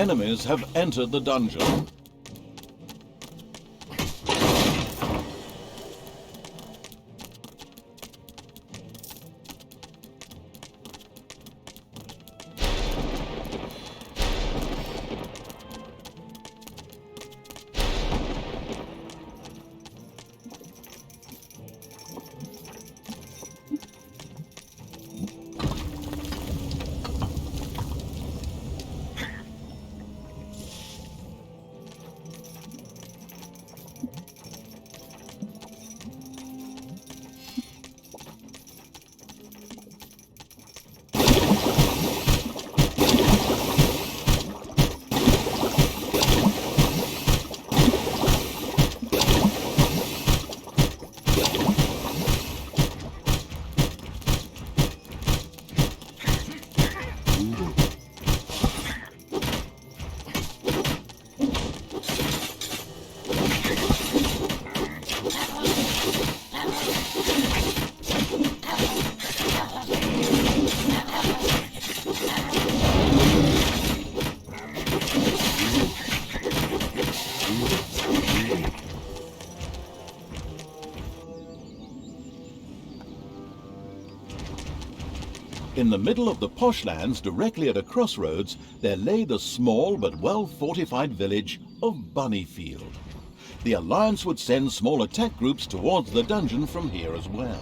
Enemies have entered the dungeon. In the middle of the poshlands, directly at a crossroads, there lay the small but well-fortified village of Bunnyfield. The Alliance would send small attack groups towards the dungeon from here as well.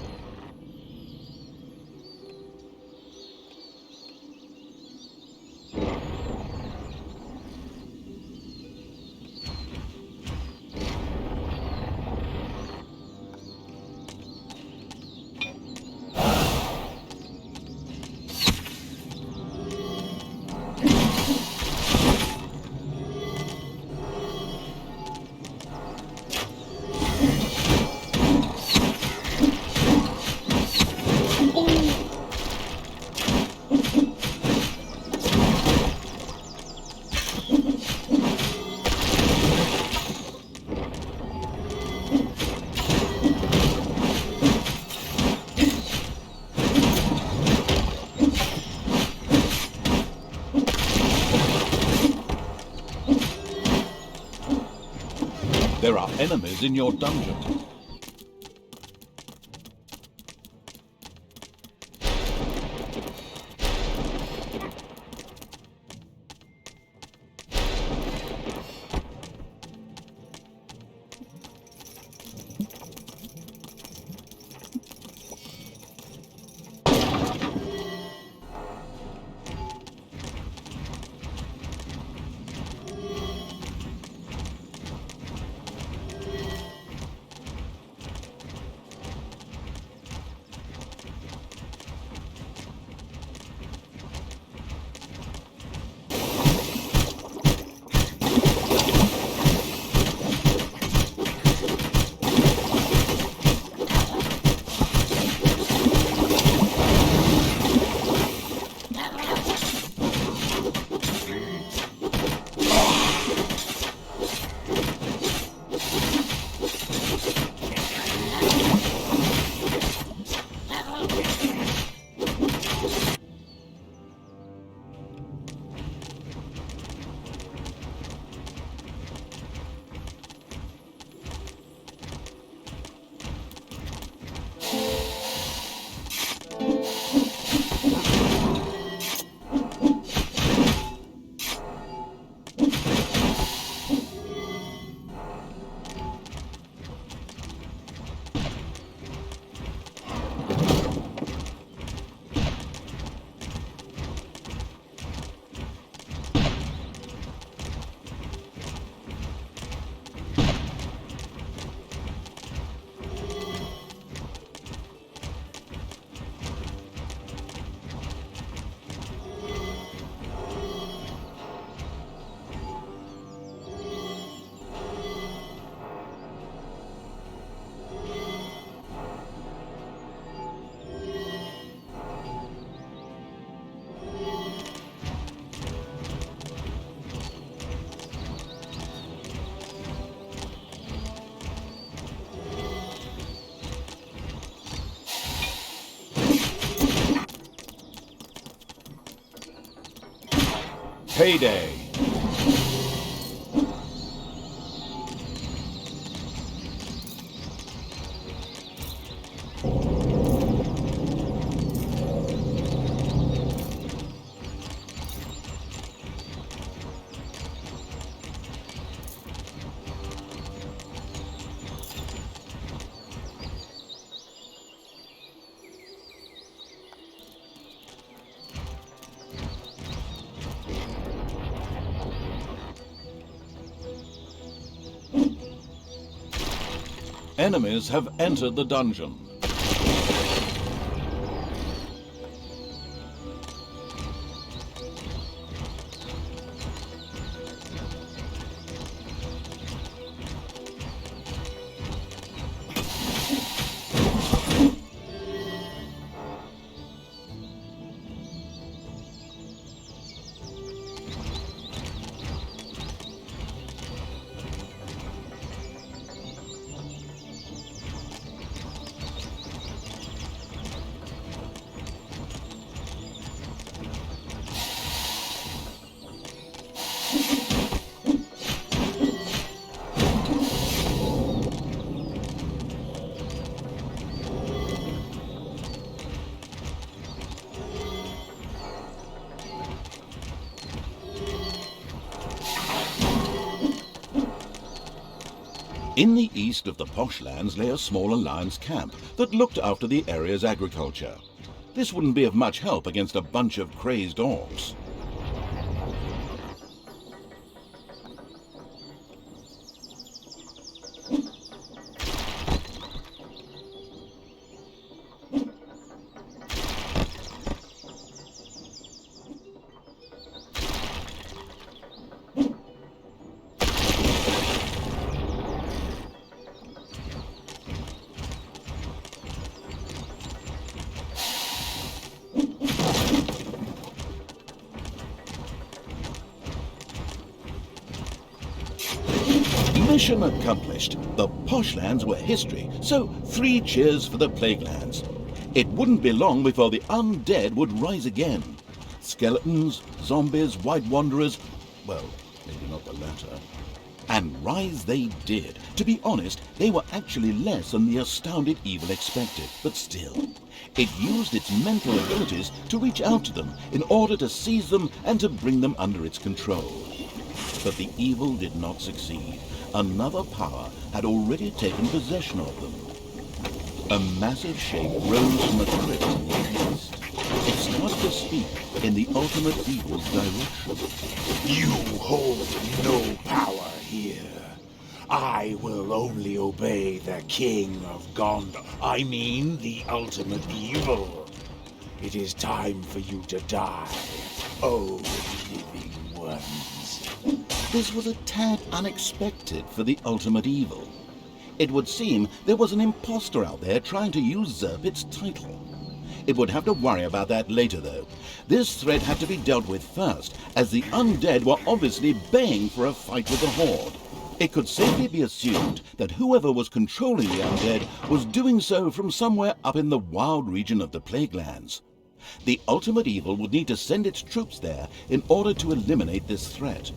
There are enemies in your dungeon. Payday. Enemies have entered the dungeon. In the east of the Poshlands lay a small Alliance camp that looked after the area's agriculture. This wouldn't be of much help against a bunch of crazed orcs. Mission accomplished. The Poshlands were history, so 3 cheers for the Plaguelands. It wouldn't be long before the undead would rise again. Skeletons, zombies, white wanderers, well, maybe not the latter. And rise they did. To be honest, they were actually less than the astounded evil expected, but still. It used its mental abilities to reach out to them in order to seize them and to bring them under its control. But the evil did not succeed. Another power had already taken possession of them. A massive shape rose from a crypt in the east. It started to speak in the ultimate evil's direction. You hold no power here. I will only obey the King of Gondor. I mean the ultimate evil. It is time for you to die, oh living ones. This was a tad unexpected for the ultimate evil. It would seem there was an imposter out there trying to usurp its title. It would have to worry about that later, though. This threat had to be dealt with first, as the undead were obviously baying for a fight with the Horde. It could safely be assumed that whoever was controlling the undead was doing so from somewhere up in the wild region of the Plaguelands. The ultimate evil would need to send its troops there in order to eliminate this threat.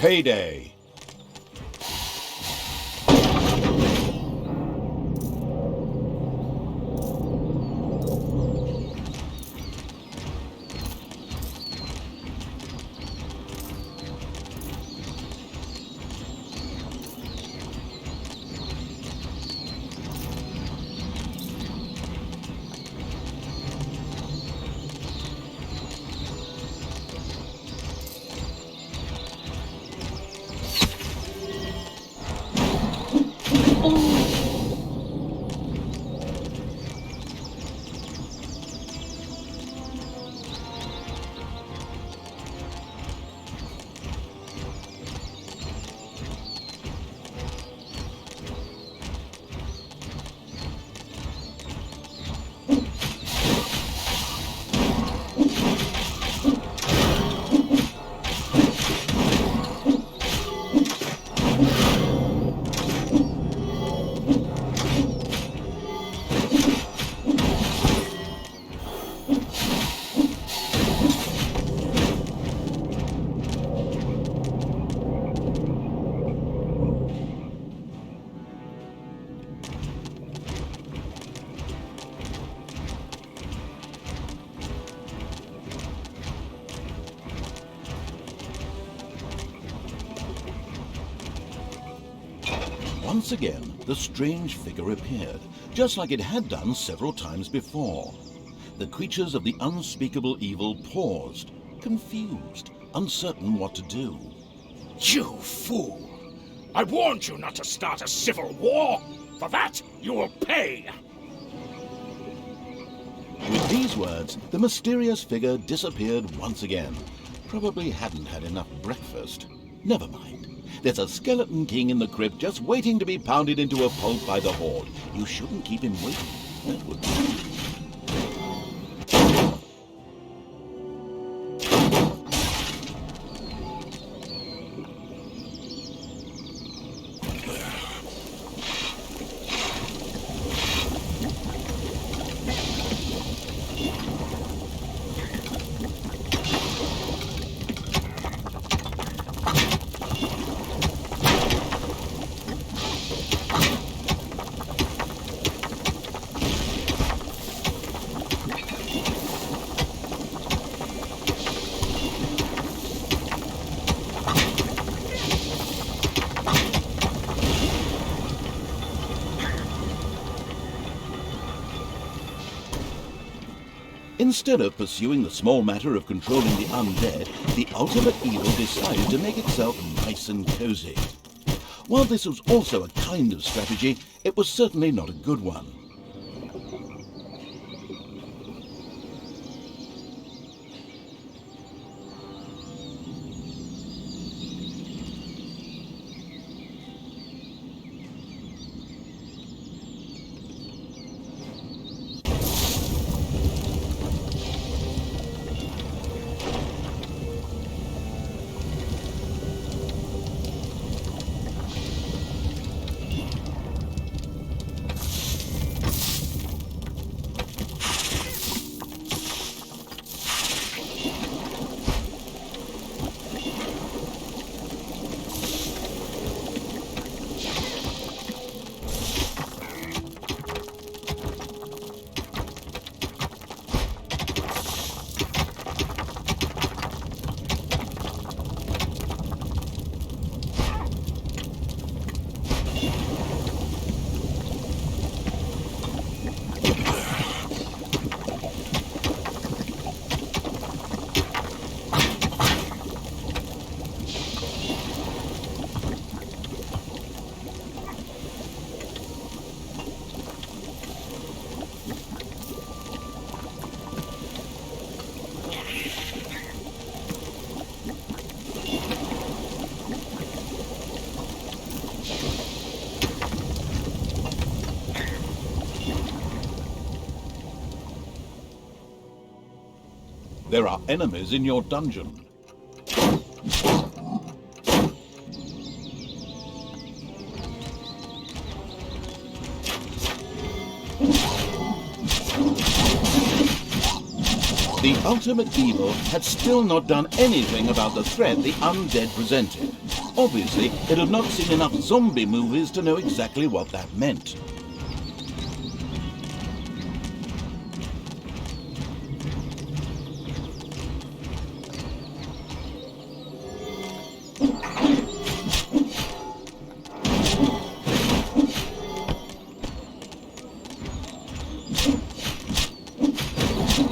Payday! Once again, the strange figure appeared, just like it had done several times before. The creatures of the unspeakable evil paused, confused, uncertain what to do. You fool! I warned you not to start a civil war! For that, you will pay! With these words, the mysterious figure disappeared once again. Probably hadn't had enough breakfast. Never mind. There's a skeleton king in the crypt just waiting to be pounded into a pulp by the horde. You shouldn't keep him waiting. That would be... Instead of pursuing the small matter of controlling the undead, the ultimate evil decided to make itself nice and cozy. While this was also a kind of strategy, it was certainly not a good one. There are enemies in your dungeon. The ultimate evil had still not done anything about the threat the undead presented. Obviously, it had not seen enough zombie movies to know exactly what that meant.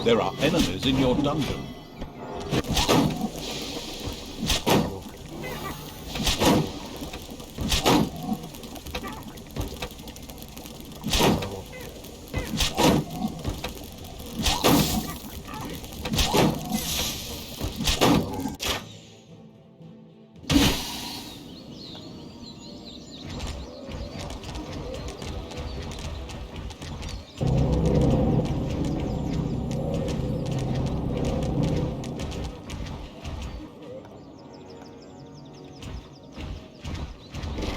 There are enemies in your dungeon.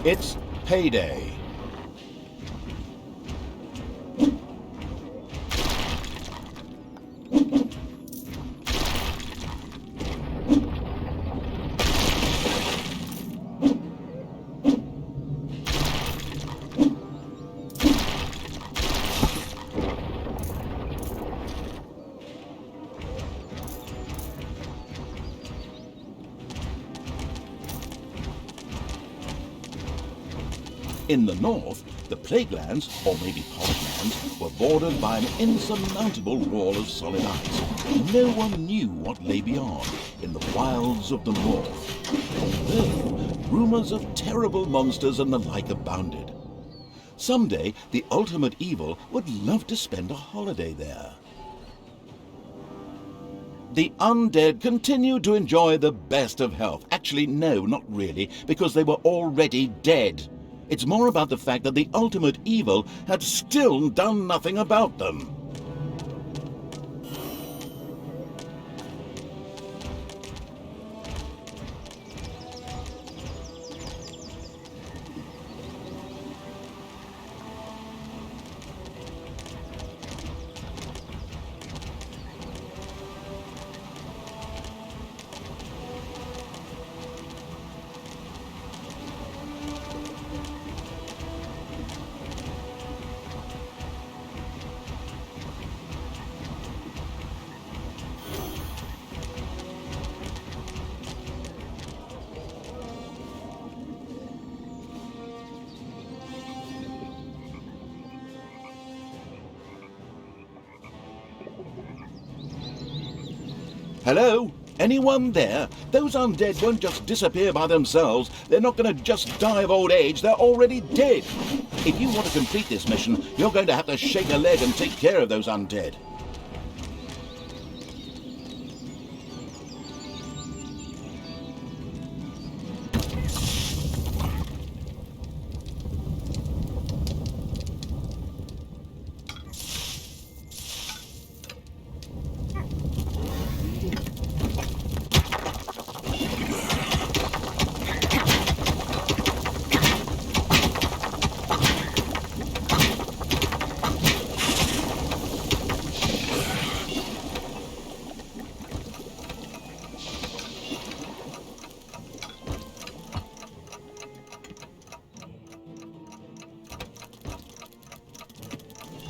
It's payday. In the north, the plaguelands, or maybe poshlands, were bordered by an insurmountable wall of solid ice. No one knew what lay beyond, in the wilds of the north, although rumours of terrible monsters and the like abounded. Someday, the ultimate evil would love to spend a holiday there. The undead continued to enjoy the best of health. Actually, no, not really, because they were already dead. It's more about the fact that the ultimate evil had still done nothing about them. Hello? Anyone there? Those undead won't just disappear by themselves. They're not going to just die of old age. They're already dead. If you want to complete this mission, you're going to have to shake a leg and take care of those undead.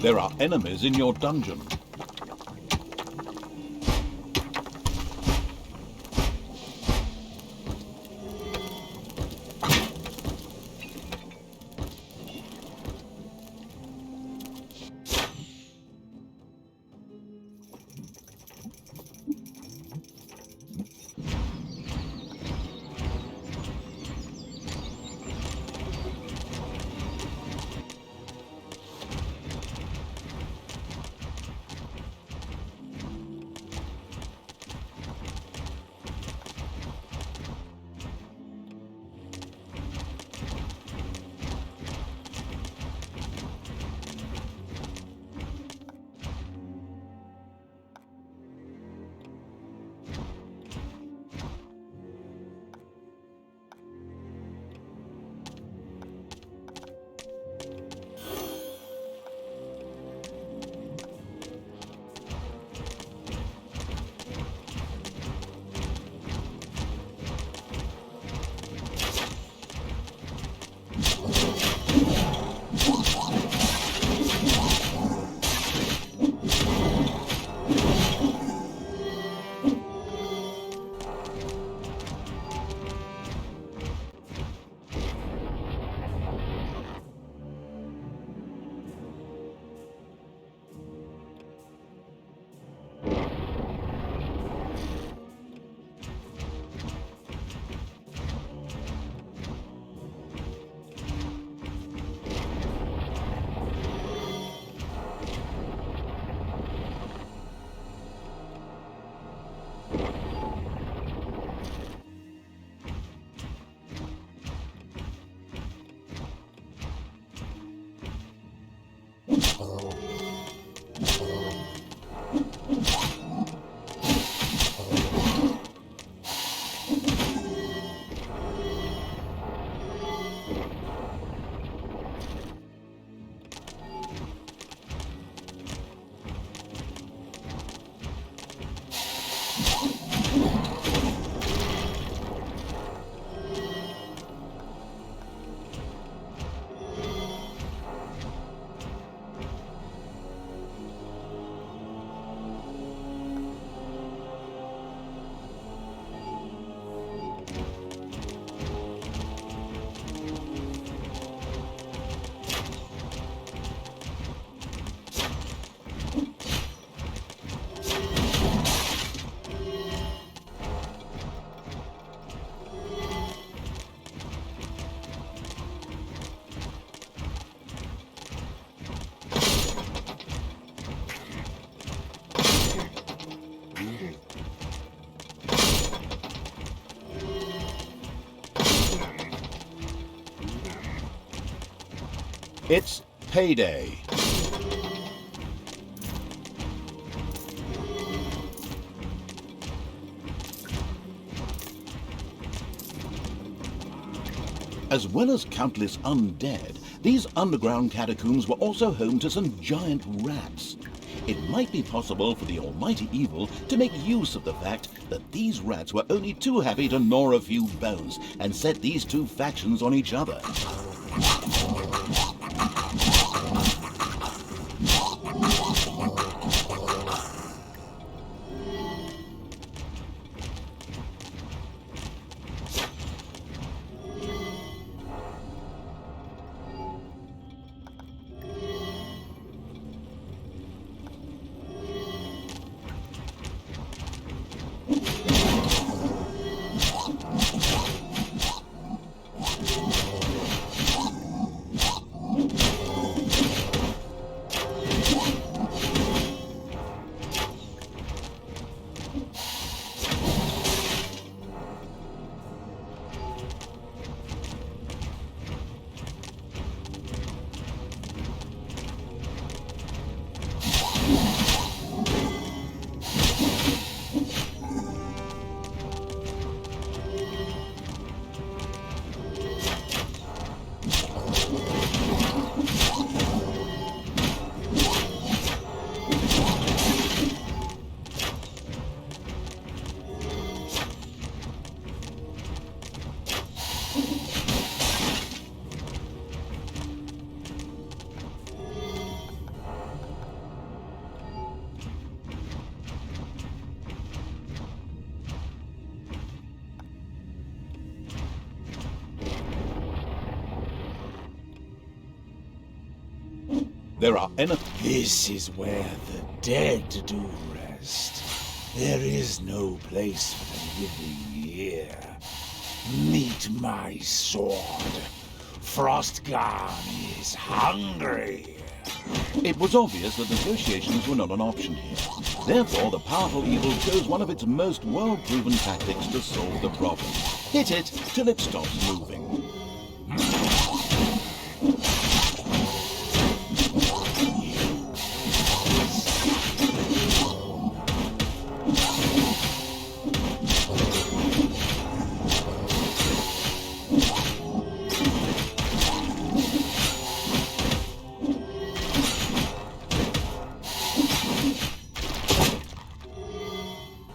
There are enemies in your dungeon. It's payday. As well as countless undead, these underground catacombs were also home to some giant rats. It might be possible for the almighty evil to make use of the fact that these rats were only too happy to gnaw a few bones and set these two factions on each other. There are This is where the dead do rest. There is no place for the living here. Meet my sword. Frostgarn is hungry. It was obvious that negotiations were not an option here. Therefore, the powerful evil chose one of its most well-proven tactics to solve the problem. Hit it till it stops moving.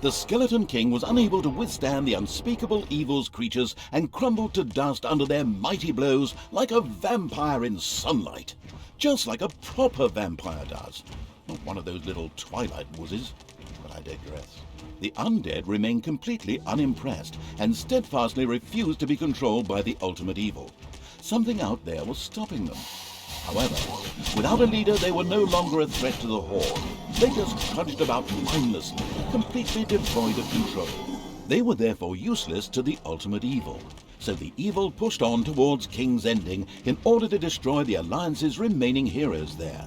The Skeleton King was unable to withstand the unspeakable evil's creatures and crumbled to dust under their mighty blows like a vampire in sunlight. Just like a proper vampire does. Not one of those little Twilight wussies. But I digress. The undead remained completely unimpressed and steadfastly refused to be controlled by the ultimate evil. Something out there was stopping them. However, without a leader, they were no longer a threat to the Horde. They just trudged about mindlessly, completely devoid of control. They were therefore useless to the ultimate evil. So the evil pushed on towards King's Ending in order to destroy the Alliance's remaining heroes there.